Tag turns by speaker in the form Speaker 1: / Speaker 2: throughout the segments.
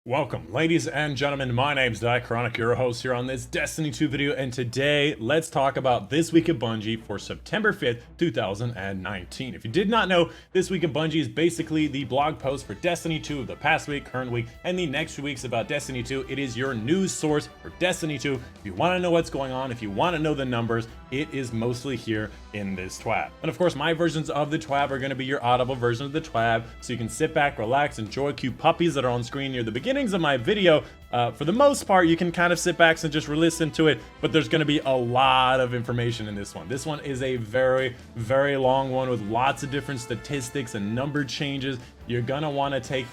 Speaker 1: Welcome, ladies and gentlemen. My name's Dychronic, your host here on this Destiny 2 video, and today let's talk about This Week of Bungie for September 5th, 2019. If you did not know, This Week of Bungie is basically the blog post for Destiny 2 of the past week, current week, and the next few weeks about Destiny 2. It is your news source for Destiny 2. If you want to know what's going on, if you want to know the numbers, it is mostly here in this TWAB. And of course, my versions of the TWAB are going to be your audible version of the TWAB, so you can sit back, relax, enjoy cute puppies that are on screen near the beginnings of my video. For the most part, you can kind of sit back and just listen to it, but there's going to be a lot of information in this one. This one is a very, very long one with lots of different statistics and number changes. You're gonna want to take,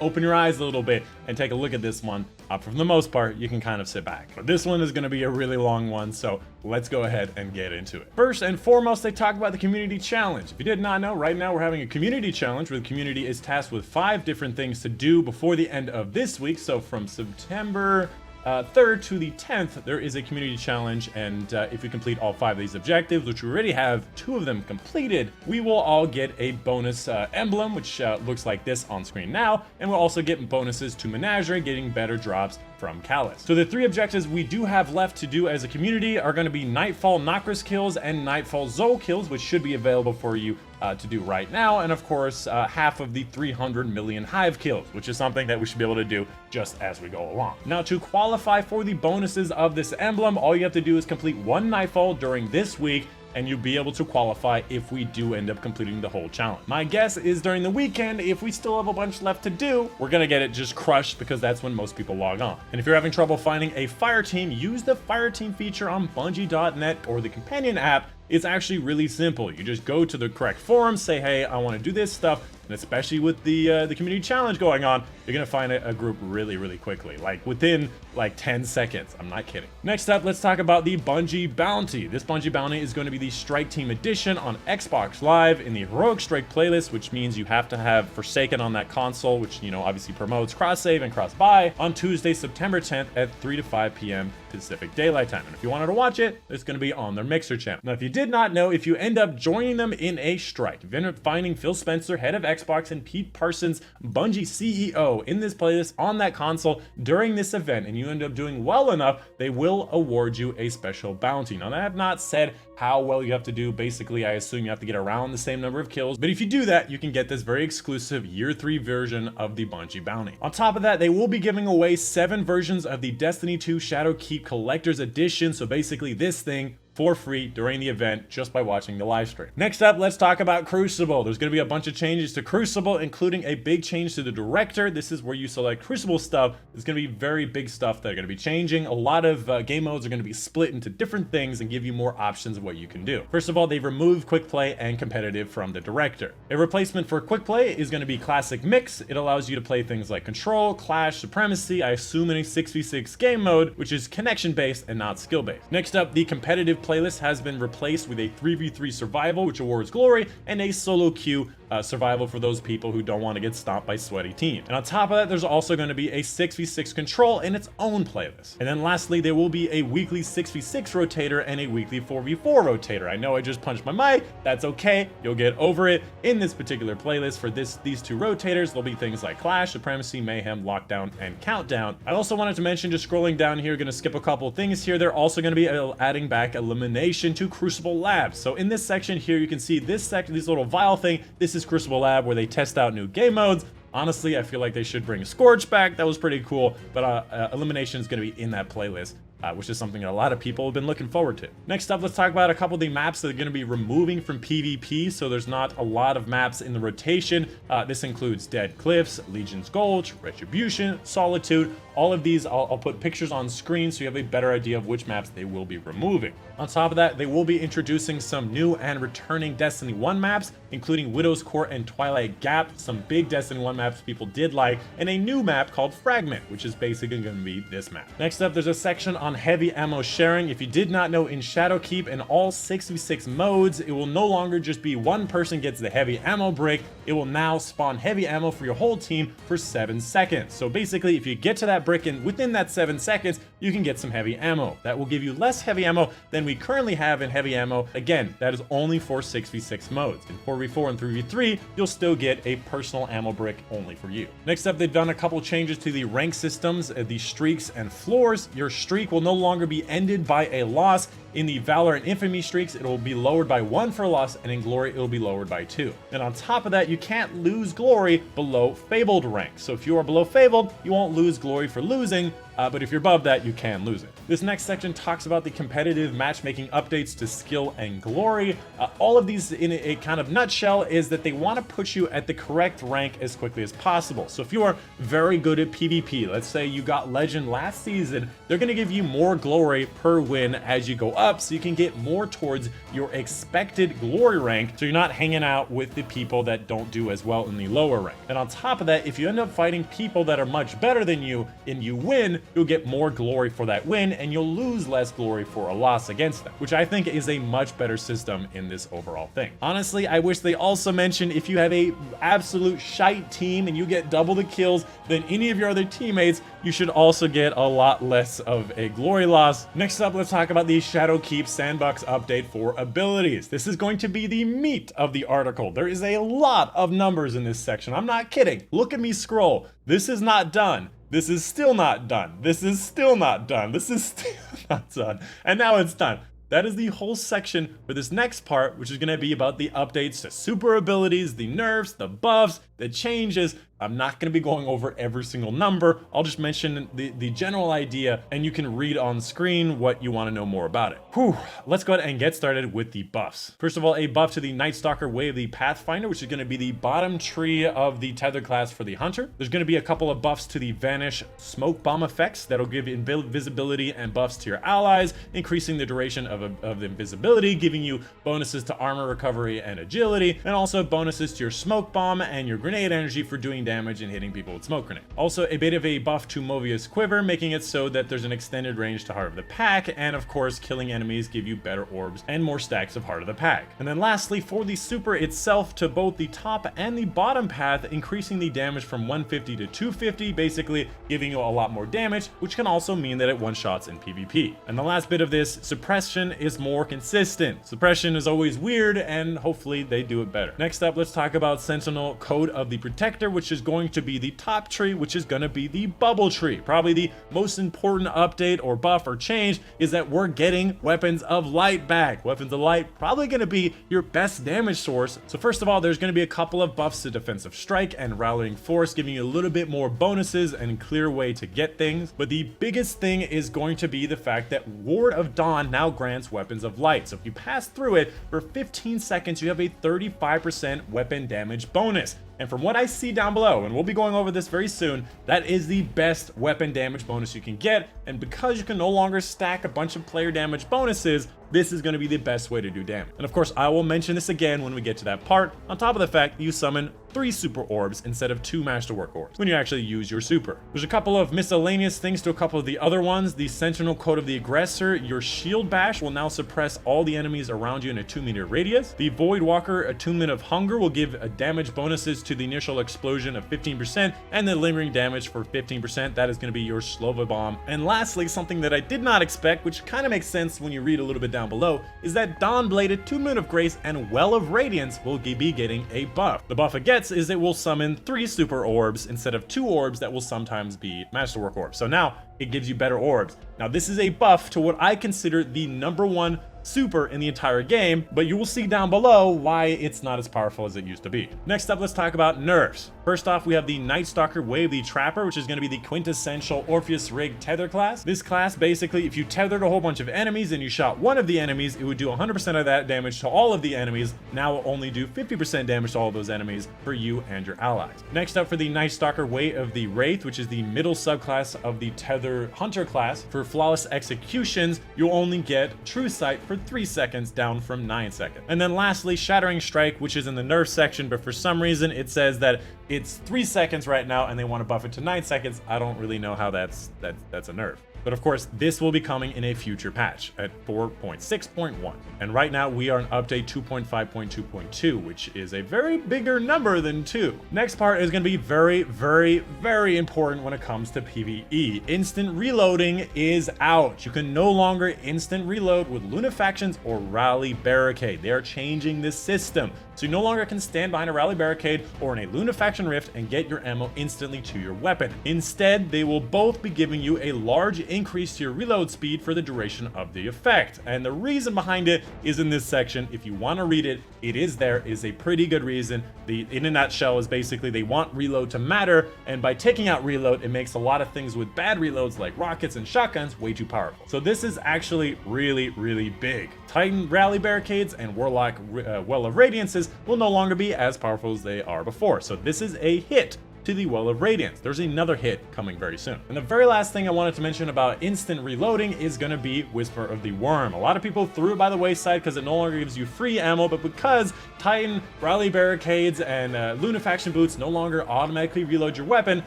Speaker 1: open your eyes a little bit and take a look at this one. For the most part, you can kind of sit back. But this one is going to be a really long one, so let's go ahead and get into it. First and foremost, they talk about the community challenge. If you did not know, right now we're having a community challenge where the community is tasked with 5 different things to do before the end of this week. So from September 3rd to the 10th, there is a community challenge, and if we complete all 5 of these objectives, which we already have 2 of them completed, we will all get a bonus emblem, which looks like this on screen now, and we'll also get bonuses to Menagerie, getting better drops from Callus. So the 3 objectives we do have left to do as a community are going to be Nightfall Nokris kills and Nightfall Zol kills, which should be available for you to do right now, and of course half of the 300 million hive kills, which is something that we should be able to do just as we go along. Now, to qualify for the bonuses of this emblem, all you have to do is complete 1 Nightfall during this week, and you'll be able to qualify if we do end up completing the whole challenge. My guess is during the weekend, if we still have a bunch left to do, we're gonna get it just crushed, because that's when most people log on. And if you're having trouble finding a fire team, use the fire team feature on Bungie.net or the companion app. It's actually really simple. You just go to the correct forum, say, hey, I want to do this stuff, and especially with the community challenge going on, you're gonna find a group really quickly, like within 10 seconds. I'm not kidding. Next up, let's talk about the Bungie Bounty. This Bungie Bounty is going to be the Strike Team Edition on Xbox Live in the Heroic Strike playlist, which means you have to have Forsaken on that console, which obviously promotes cross save and cross buy on Tuesday, September 10th at 3 to 5 p.m. Pacific Daylight Time. And if you wanted to watch it, it's going to be on their Mixer channel. Now, if you did not know, if you end up joining them in a strike, if you end up finding Phil Spencer, head of Xbox, and Pete Parsons, Bungie CEO, in this playlist on that console during this event, and you end up doing well enough, they will award you a special bounty. Now, I have not said how well you have to do. Basically, I assume you have to get around the same number of kills, but if you do that, you can get this very exclusive year 3 version of the Bungie Bounty. On top of that, they will be giving away 7 versions of the Destiny 2 Shadowkeep Collector's Edition, so basically this thing for free during the event just by watching the live stream. Next up, let's talk about Crucible. There's going to be a bunch of changes to Crucible, including a big change to the director. This is where you select Crucible stuff. There's going to be very big stuff that are going to be changing. A lot of game modes are going to be split into different things and give you more options of what you can do. First of all, they've removed quick play and competitive from the director. A replacement for quick play is going to be Classic Mix. It allows you to play things like Control, Clash, Supremacy, I assume in a 6v6 game mode, which is connection based and not skill based. Next up, the competitive playlist has been replaced with a 3v3 survival, which awards glory, and a solo queue survival for those people who don't want to get stomped by sweaty teams. And on top of that, there's also going to be a 6v6 control in its own playlist. And then lastly, there will be a weekly 6v6 rotator and a weekly 4v4 rotator. I know I just punched my mic. That's okay. You'll get over it. In this particular playlist for these 2 rotators, there'll be things like Clash, Supremacy, Mayhem, Lockdown, and Countdown. I also wanted to mention, just scrolling down here, going to skip a couple things here. They're also going to be adding back elimination to Crucible Labs. So in this section here, you can see this little vial thing. This is Crucible Lab, where they test out new game modes. Honestly, I feel like they should bring Scorch back. That was pretty cool, but elimination is going to be in that playlist, which is something that a lot of people have been looking forward to. Next up, let's talk about a couple of the maps that are going to be removing from PvP, so there's not a lot of maps in the rotation. This includes Dead Cliffs, Legion's Gulch, Retribution, Solitude. All of these, I'll put pictures on screen so you have a better idea of which maps they will be removing. On top of that, they will be introducing some new and returning Destiny 1 maps, including Widow's Court and Twilight Gap, some big Destiny 1 maps people did like, and a new map called Fragment, which is basically going to be this map. Next up, there's a section on on heavy ammo sharing. If you did not know, in Shadowkeep, in all 6v6 modes, it will no longer just be one person gets the heavy ammo brick. It will now spawn heavy ammo for your whole team for 7 seconds. So basically, if you get to that brick and within that 7 seconds, you can get some heavy ammo. That will give you less heavy ammo than we currently have in heavy ammo. Again, that is only for 6v6 modes. In 4v4 and 3v3, you'll still get a personal ammo brick only for you. Next up, they've done a couple changes to the rank systems, the streaks and floors. Your streak will no longer be ended by a loss. In the Valor and Infamy streaks, it will be lowered by 1 for a loss, and in Glory, it will be lowered by 2. And on top of that, you can't lose Glory below Fabled rank. So if you are below Fabled, you won't lose Glory for losing, but if you're above that, you can lose it. This next section talks about the competitive matchmaking updates to skill and glory. All of these, in a kind of nutshell, is that they want to put you at the correct rank as quickly as possible. So if you are very good at PvP, let's say you got Legend last season, they're going to give you more glory per win as you go up, so you can get more towards your expected glory rank, so you're not hanging out with the people that don't do as well in the lower rank. And on top of that, if you end up fighting people that are much better than you and you win, you'll get more glory for that win, and you'll lose less glory for a loss against them, which I think is a much better system in this overall thing. Honestly, I wish they also mentioned if you have a absolute shite team and you get double the kills than any of your other teammates, you should also get a lot less of a glory loss. Next up, let's talk about the Shadowkeep sandbox update for abilities. This is going to be the meat of the article. There is a lot of numbers in this section. I'm not kidding. Look at me scroll. This is not done. This is still not done. This is still not done. This is still not done. And now it's done. That is the whole section for this next part, which is going to be about the updates to super abilities, the nerfs, the buffs, the changes. I'm not going to be going over every single number. I'll just mention the general idea, and you can read on screen what you want to know more about it. Whew. Let's go ahead and get started with the buffs. First of all, a buff to the Night Stalker Way of the Pathfinder, which is going to be the bottom tree of the tether class for the Hunter. There's going to be a couple of buffs to the Vanish Smoke Bomb effects that'll give invisibility and buffs to your allies, increasing the duration of invisibility, giving you bonuses to armor recovery and agility, and also bonuses to your Smoke Bomb and your grenade energy for doing damage and hitting people with smoke grenade. Also a bit of a buff to Movia's Quiver, making it so that there's an extended range to Heart of the Pack, and of course killing enemies give you better orbs and more stacks of Heart of the Pack. And then lastly, for the super itself, to both the top and the bottom path, increasing the damage from 150 to 250, basically giving you a lot more damage, which can also mean that it one-shots in PvP. And the last bit of this, suppression is more consistent. Suppression is always weird, and hopefully they do it better. Next up, let's talk about Sentinel Code of the Protector, which is going to be the top tree, which is going to be the bubble tree. Probably the most important update or buff or change is that we're getting Weapons of Light back. Weapons of Light probably going to be your best damage source. So first of all, there's going to be a couple of buffs to Defensive Strike and Rallying Force, giving you a little bit more bonuses and clear way to get things. But the biggest thing is going to be the fact that Ward of Dawn now grants Weapons of Light. So if you pass through it for 15 seconds, you have a 35% weapon damage bonus. And from what I see down below, and we'll be going over this very soon, that is the best weapon damage bonus you can get. And because you can no longer stack a bunch of player damage bonuses, this is going to be the best way to do damage. And of course, I will mention this again when we get to that part, on top of the fact that you summon 3 super orbs instead of 2 masterwork orbs when you actually use your super. There's a couple of miscellaneous things to a couple of the other ones. The Sentinel Code of the Aggressor, your Shield Bash will now suppress all the enemies around you in a 2-meter radius. The Void Walker Attunement of Hunger will give damage bonuses to the initial explosion of 15% and the lingering damage for 15%. That is going to be your Slova Bomb. And lastly, something that I did not expect, which kind of makes sense when you read a little bit down below, is that Dawnblade Attunement of Grace and Well of Radiance will be getting a buff. The buff it gets is it will summon 3 super orbs instead of 2 orbs that will sometimes be masterwork orbs. So now it gives you better orbs. Now this is a buff to what I consider the #1 super in the entire game, but you will see down below why it's not as powerful as it used to be. Next up, let's talk about nerfs. First off, we have the Night Stalker Way of the Trapper, which is going to be the quintessential Orpheus Rig tether class. This class, basically, if you tethered a whole bunch of enemies and you shot one of the enemies, it would do 100% of that damage to all of the enemies. Now it will only do 50% damage to all of those enemies for you and your allies. Next up, for the Night Stalker Way of the Wraith, which is the middle subclass of the Tether Hunter class. For flawless executions, you'll only get True Sight for 3 seconds, down from 9 seconds. And then lastly, Shattering Strike, which is in the nerf section, but for some reason it says that it's 3 seconds right now and they want to buff it to 9 seconds. I don't really know how that's a nerf. But of course, this will be coming in a future patch at 4.6.1. And right now we are in update 2.5.2.2, which is a very bigger number than 2. Next part is going to be very, very, very important when it comes to PvE. Instant reloading is out. You can no longer instant reload with Lunafactions or Rally Barricade. They are changing this system. So you no longer can stand behind a Rally Barricade or in a Lunafaction Rift and get your ammo instantly to your weapon. Instead, they will both be giving you a large increase to your reload speed for the duration of the effect. And the reason behind it is in this section. If you want to read it, it is there. It is a pretty good reason. In a nutshell is basically they want reload to matter, and by taking out reload, it makes a lot of things with bad reloads like rockets and shotguns way too powerful. So this is actually really, really big. Titan Rally Barricades and Warlock Well of Radiances will no longer be as powerful as they are before. So this is a hit to the Well of Radiance. There's another hit coming very soon. And the very last thing I wanted to mention about instant reloading is going to be Whisper of the Worm. A lot of people threw it by the wayside because it no longer gives you free ammo, but because Titan Rally Barricades and Lunafaction Boots no longer automatically reload your weapon,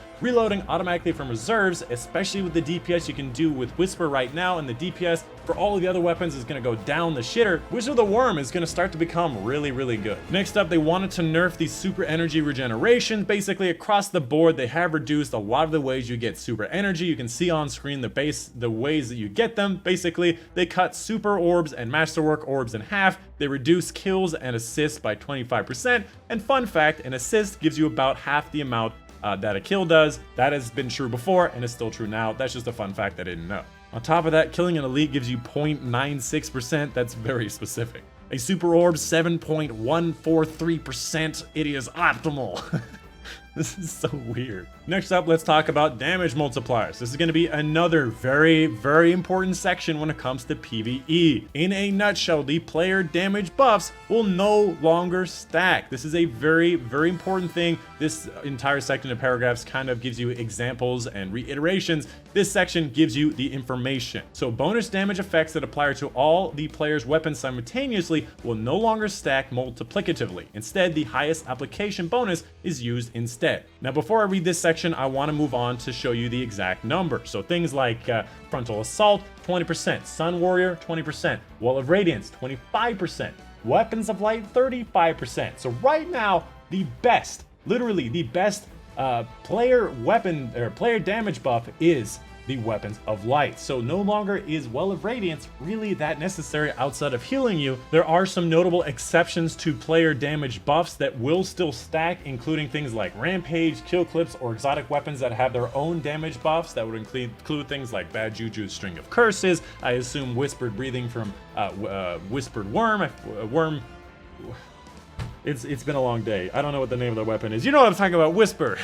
Speaker 1: reloading automatically from reserves, especially with the DPS you can do with Whisper right now, and the DPS for all of the other weapons is going to go down the shitter. Whisper of the Worm is going to start to become really, really good. Next up, they wanted to nerf the super energy regeneration. Basically, across the board, they have reduced a lot of the ways you get super energy. You can see on screen the ways that you get them. Basically, they cut super orbs and masterwork orbs in half. They reduce kills and assists by 25%. And fun fact, an assist gives you about half the amount that a kill does. That has been true before and is still true now. That's just a fun fact I didn't know. On top of that, killing an elite gives you 0.96%. That's very specific. A super orb, 7.143%. It is optimal. This is so weird. Next up, let's talk about damage multipliers. This is going to be another very, very important section when it comes to PvE. In a nutshell, the player damage buffs will no longer stack. This is a very, very important thing. This entire section of paragraphs kind of gives you examples and reiterations. This section gives you the information. So bonus damage effects that apply to all the player's weapons simultaneously will no longer stack multiplicatively. Instead, the highest application bonus is used instead. Now, before I read this section, I want to move on to show you the exact number. So things like Frontal Assault, 20%, Sun Warrior, 20%, Well of Radiance, 25%, Weapons of Light, 35%. So right now, the best, literally the best player weapon or player damage buff is the Weapons of Light. So no longer is Well of Radiance really that necessary outside of healing you. There are some notable exceptions to player damage buffs that will still stack, including things like Rampage, Kill Clips, or exotic weapons that have their own damage buffs. That would include things like Bad Juju, String of Curses, I assume Whispered Breathing from Whispered Worm. It's been a long day. I don't know what the name of the weapon is. You know what I'm talking about, Whisper.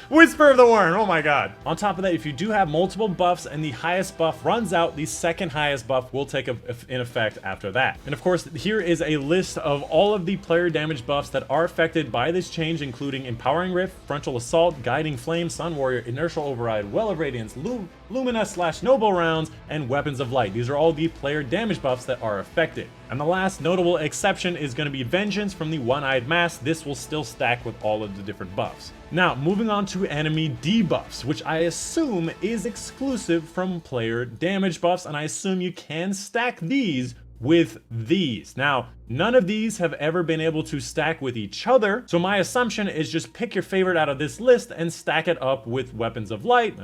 Speaker 1: Whisper of the Worm, oh my god. On top of that, if you do have multiple buffs and the highest buff runs out, the second highest buff will take in effect after that. And of course, here is a list of all of the player damage buffs that are affected by this change, including Empowering Rift, Frontal Assault, Guiding Flame, Sun Warrior, Inertial Override, Well of Radiance, Lumina/Noble Rounds, and Weapons of Light. These are all the player damage buffs that are affected. And the last notable exception is going to be Vengeance from the One-Eyed Mask. This will still stack with all of the different buffs. Now, moving on to enemy debuffs, which I assume is exclusive from player damage buffs, and I assume you can stack these with these. Now, none of these have ever been able to stack with each other, so my assumption is just pick your favorite out of this list and stack it up with Weapons of Light,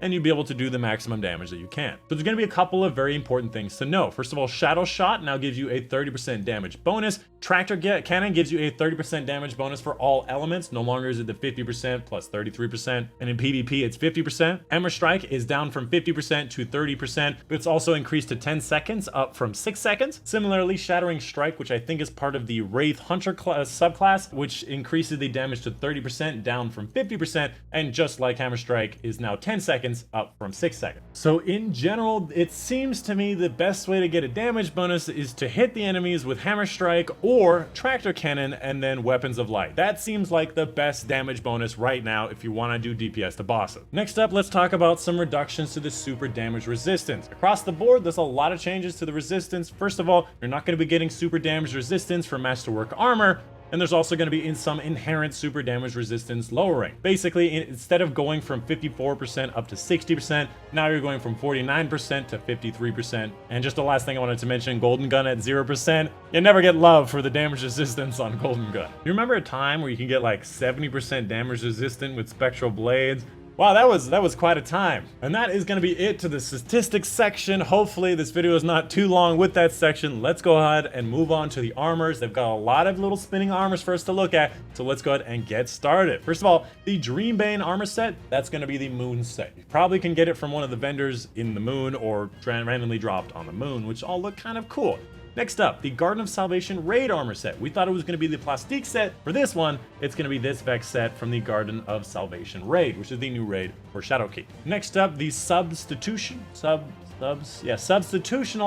Speaker 1: and you'll be able to do the maximum damage that you can. So there's going to be a couple of very important things to know. First of all, Shadow Shot now gives you a 30% damage bonus. Tractor Cannon gives you a 30% damage bonus for all elements. No longer is it the 50% plus 33%, and in PvP it's 50%. Hammer Strike is down from 50% to 30%, but it's also increased to 10 seconds, up from 6 seconds. Similarly, Shattering Strike, which I think is part of the Wraith Hunter subclass, which increases the damage to 30%, down from 50%, and just like Hammer Strike, is now 10 seconds, up from 6 seconds. So in general, it seems to me the best way to get a damage bonus is to hit the enemies with Hammer Strike or Tractor Cannon and then Weapons of Light. That seems like the best damage bonus right now if you want to do DPS to bosses. Next up, let's talk about some reductions to the super damage resistance. Across the board, there's a lot of changes to the resistance. First of all, you're not going to be getting super damage resistance for Masterwork Armor, And there's also going to be in some inherent super damage resistance lowering. Basically, instead of going from 54% up to 60%, now you're going from 49% to 53%. And just the last thing I wanted to mention, Golden Gun at 0%. You never get love for the damage resistance on Golden Gun. You remember a time where you can get like 70% damage resistant with Spectral Blades? Wow, that was quite a time. And that is going to be it to the statistics section. Hopefully this video is not too long with that section. Let's go ahead and move on to the armors. They've got a lot of little spinning armors for us to look at, so let's go ahead and get started. First of all, the Dreambane armor set, that's going to be the Moon set. You probably can get it from one of the vendors in the Moon or randomly dropped on the Moon, which all look kind of cool. Next up, the Garden of Salvation Raid armor set. We thought it was going to be the Plastique set. For this one, it's going to be this Vex set from the Garden of Salvation Raid, which is the new raid for Shadowkeep. Next up, the Substitutional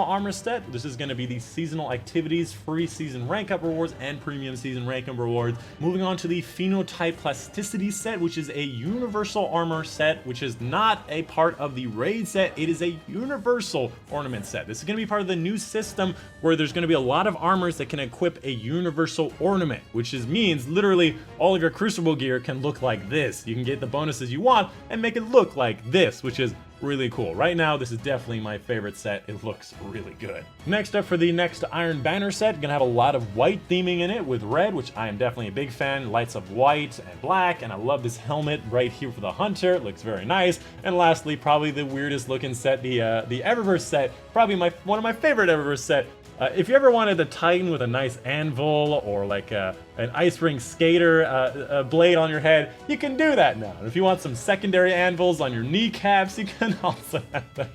Speaker 1: armor set. This is going to be the seasonal activities, free season rank up rewards, and premium season rank up rewards. Moving on to the Phenotype Plasticity set, which is a universal armor set, which is not a part of the raid set. It is a universal ornament set. This is going to be part of the new system where there's going to be a lot of armors that can equip a universal ornament, which means literally all of your Crucible gear can look like this. You can get the bonuses you want and make it look like this, which is really cool. Right now, this is definitely my favorite set. It looks really good. Next up, for the next Iron Banner set, gonna have a lot of white theming in it with red, which I am definitely a big fan. Lights up white and black, and I love this helmet right here for the Hunter. It looks very nice. And lastly, probably the weirdest looking set, the Eververse set. Probably one of my favorite Eververse set. If you ever wanted a Titan with a nice anvil or like an Ice Ring Skater blade on your head, you can do that now. And if you want some secondary anvils on your kneecaps, you can also have that.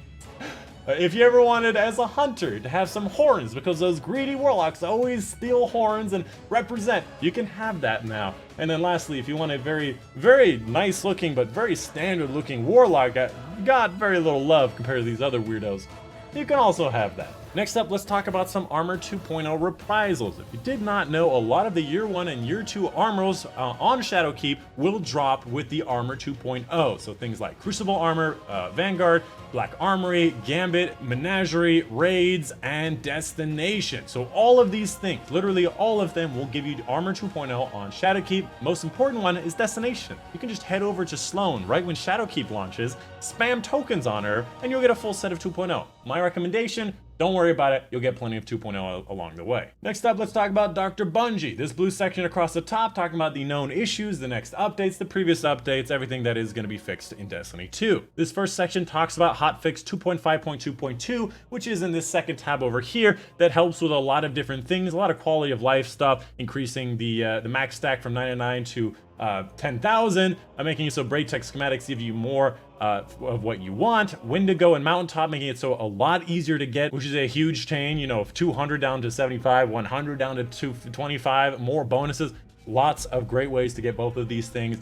Speaker 1: If you ever wanted, as a hunter, to have some horns, because those greedy warlocks always steal horns and represent, you can have that now. And then lastly, if you want a very, very nice looking but very standard looking warlock that got very little love compared to these other weirdos, you can also have that. Next up, let's talk about some Armor 2.0 reprisals. If you did not know, a lot of the Year 1 and Year 2 armors on Shadowkeep will drop with the Armor 2.0. So things like Crucible Armor, Vanguard, Black Armory, Gambit, Menagerie, Raids, and Destination. So all of these things, literally all of them, will give you Armor 2.0 on Shadowkeep. Most important one is Destination. You can just head over to Sloan right when Shadowkeep launches, spam tokens on her, and you'll get a full set of 2.0. My recommendation, don't worry about it, you'll get plenty of 2.0 along the way. Next up, let's talk about Dr. Bungie. This blue section across the top talking about the known issues, the next updates, the previous updates, everything that is going to be fixed in Destiny 2. This first section talks about hotfix 2.5.2.2, which is in this second tab over here, that helps with a lot of different things, a lot of quality of life stuff, increasing the max stack from 99 to 10,000, making it so Braid Tech schematics give you more of what you want. Wendigo and Mountaintop making it so a lot easier to get, which is a huge change, you know, 200 down to 75, 100 down to 225, more bonuses. Lots of great ways to get both of these things.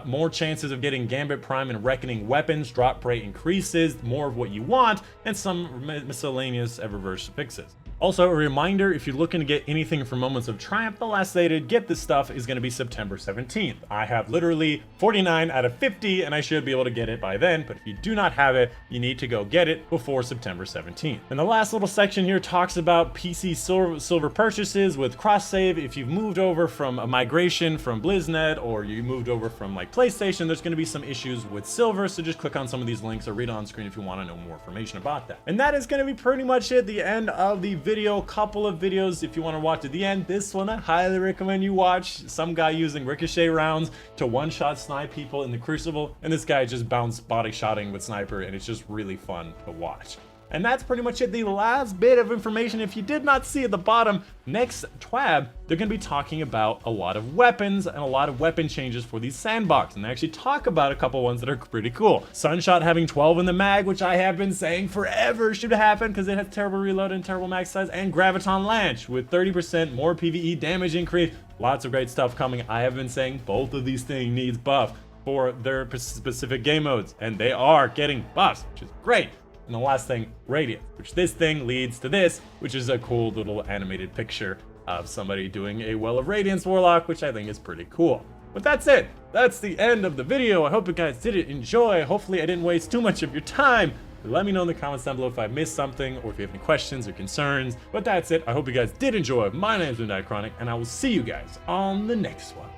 Speaker 1: More chances of getting Gambit Prime and Reckoning weapons, drop rate increases, more of what you want, and some miscellaneous Eververse fixes. Also, a reminder, if you're looking to get anything from Moments of Triumph, the last day to get this stuff is going to be September 17th. I have literally 49 out of 50, and I should be able to get it by then, but if you do not have it, you need to go get it before September 17th. And the last little section here talks about PC silver purchases with cross-save. If you've moved over from a migration from BlizzNet, or you moved over from like PlayStation, there's going to be some issues with silver, so just click on some of these links or read on screen if you want to know more information about that. And that is going to be pretty much it, the end of the video. Couple of videos if you want to watch to the end. This one I highly recommend you watch. Some guy using ricochet rounds to one-shot snipe people in the Crucible, and this guy just bounce body shotting with sniper, and it's just really fun to watch. And that's pretty much it, the last bit of information. If you did not see at the bottom, next TWAB, they're going to be talking about a lot of weapons and a lot of weapon changes for these sandbox. And they actually talk about a couple ones that are pretty cool. Sunshot having 12 in the mag, which I have been saying forever should happen because it has terrible reload and terrible mag size. And Graviton Lance with 30% more PvE damage increase. Lots of great stuff coming. I have been saying both of these things needs buff for their specific game modes, and they are getting buffs, which is great. And the last thing, Radiance, which this thing leads to this, which is a cool little animated picture of somebody doing a Well of Radiance Warlock, which I think is pretty cool. But that's it. That's the end of the video. I hope you guys did enjoy. Hopefully I didn't waste too much of your time. Let me know in the comments down below if I missed something or if you have any questions or concerns. But that's it. I hope you guys did enjoy. My name's been Dychronic, and I will see you guys on the next one.